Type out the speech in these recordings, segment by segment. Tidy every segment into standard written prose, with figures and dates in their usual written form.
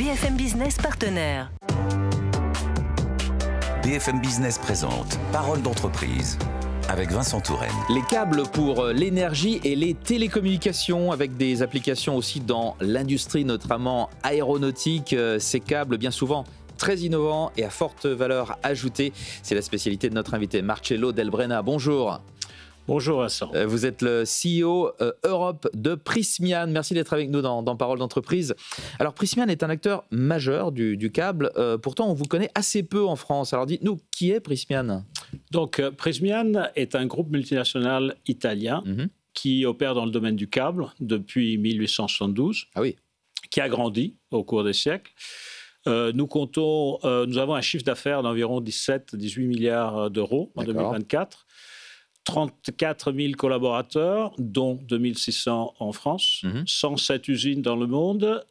BFM Business partenaire. BFM Business présente Parole d'entreprise avec Vincent Touraine. Les câbles pour l'énergie et les télécommunications avec des applications aussi dans l'industrie, notamment aéronautique. Ces câbles, bien souvent très innovants et à forte valeur ajoutée. C'est la spécialité de notre invité Marcello Del Brena. Bonjour. Bonjour Vincent. Vous êtes le CEO Europe de Prysmian. Merci d'être avec nous dans Parole d'entreprise. Alors Prysmian est un acteur majeur du câble. Pourtant, on vous connaît assez peu en France. Alors dites-nous, qui est Prysmian ? Donc Prysmian est un groupe multinational italien qui opère dans le domaine du câble depuis 1872, qui a grandi au cours des siècles. Nous avons un chiffre d'affaires d'environ 17-18 milliards d'euros en 2024. 34 000 collaborateurs, dont 2 600 en France, 107 usines dans le monde,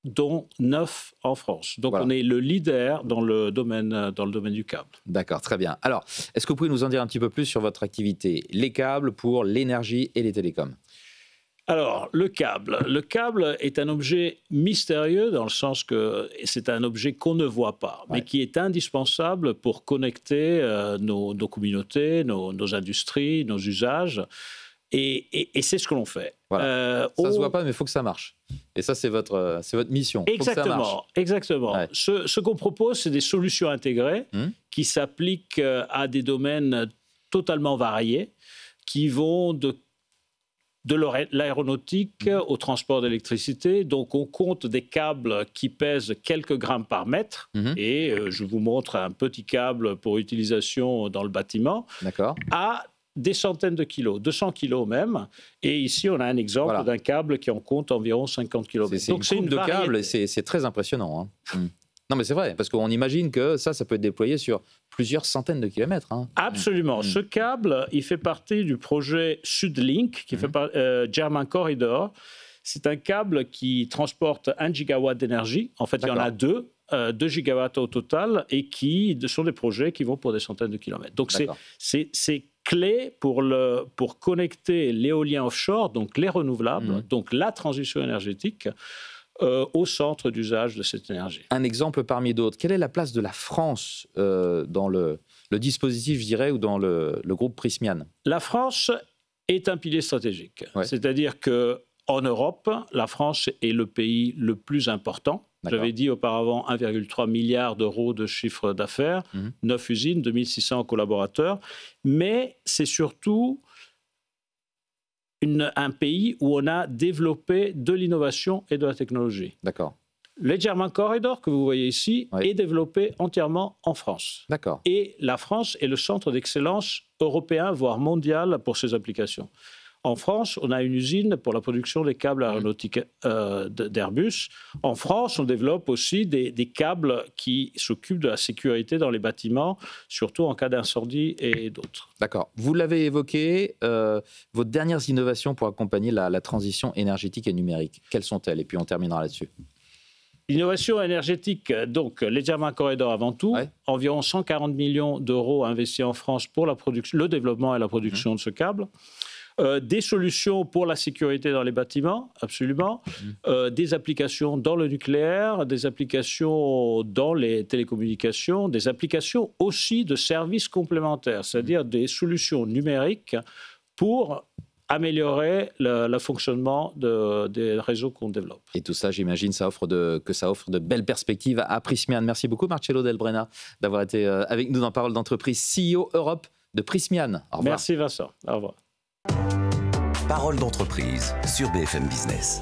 dont 9 en France. Donc on est le leader dans le domaine du câble. D'accord, très bien. Alors, est-ce que vous pouvez nous en dire un petit peu plus sur votre activité, les câbles pour l'énergie et les télécoms ? Alors, le câble est un objet mystérieux dans le sens que c'est un objet qu'on ne voit pas, mais qui est indispensable pour connecter nos communautés, nos industries, nos usages. Et c'est ce que l'on fait. Voilà. Ça ne se voit pas, mais il faut que ça marche. Et ça, c'est votre mission. Exactement. Ouais. Ce qu'on propose, c'est des solutions intégrées qui s'appliquent à des domaines totalement variés, qui vont de l'aéronautique au transport d'électricité. Donc, on compte des câbles qui pèsent quelques grammes par mètre. Et je vous montre un petit câble pour utilisation dans le bâtiment. D'accord. À des centaines de kilos, 200 kilos même. Et ici, on a un exemple d'un câble qui en compte environ 50 km. Donc, c'est une coupe de câble, c'est très impressionnant. Non, mais c'est vrai, parce qu'on imagine que ça peut être déployé sur plusieurs centaines de kilomètres. Absolument. Ce câble, il fait partie du projet SuedLink, qui fait German Corridor. C'est un câble qui transporte 1 gigawatt d'énergie. En fait, il y en a 2 gigawatts au total, et qui sont des projets qui vont pour des centaines de kilomètres. Donc, c'est clé pour connecter l'éolien offshore, donc les renouvelables, donc la transition énergétique, au centre d'usage de cette énergie. Un exemple parmi d'autres. Quelle est la place de la France dans le dispositif, je dirais, ou dans le groupe Prysmian ? La France est un pilier stratégique. C'est-à-dire qu'en Europe, la France est le pays le plus important. J'avais dit auparavant 1,3 milliard d'euros de chiffre d'affaires, 9 usines, 2 600 collaborateurs. Mais c'est surtout un pays où on a développé de l'innovation et de la technologie. D'accord. Le German Corridor que vous voyez ici est développé entièrement en France. D'accord. Et la France est le centre d'excellence européen, voire mondial, pour ces applications. En France, on a une usine pour la production des câbles aéronautiques d'Airbus. En France, on développe aussi des câbles qui s'occupent de la sécurité dans les bâtiments, surtout en cas d'incendie et d'autres. D'accord. Vous l'avez évoqué, vos dernières innovations pour accompagner la transition énergétique et numérique. Quelles sont-elles ? Et puis on terminera là-dessus. Innovation énergétique, donc les German Corridor avant tout, environ 140 millions d'euros investis en France pour le développement et la production de ce câble. Des solutions pour la sécurité dans les bâtiments, absolument. Des applications dans le nucléaire, des applications dans les télécommunications, des applications aussi de services complémentaires, c'est-à-dire des solutions numériques pour améliorer le fonctionnement des réseaux qu'on développe. Et tout ça, j'imagine, que ça offre de belles perspectives à Prysmian. Merci beaucoup, Marcello Del Brena, d'avoir été avec nous dans Parole d'entreprise, CEO Europe de Prysmian. Au revoir. Merci Vincent. Au revoir. Parole d'entreprise sur BFM Business.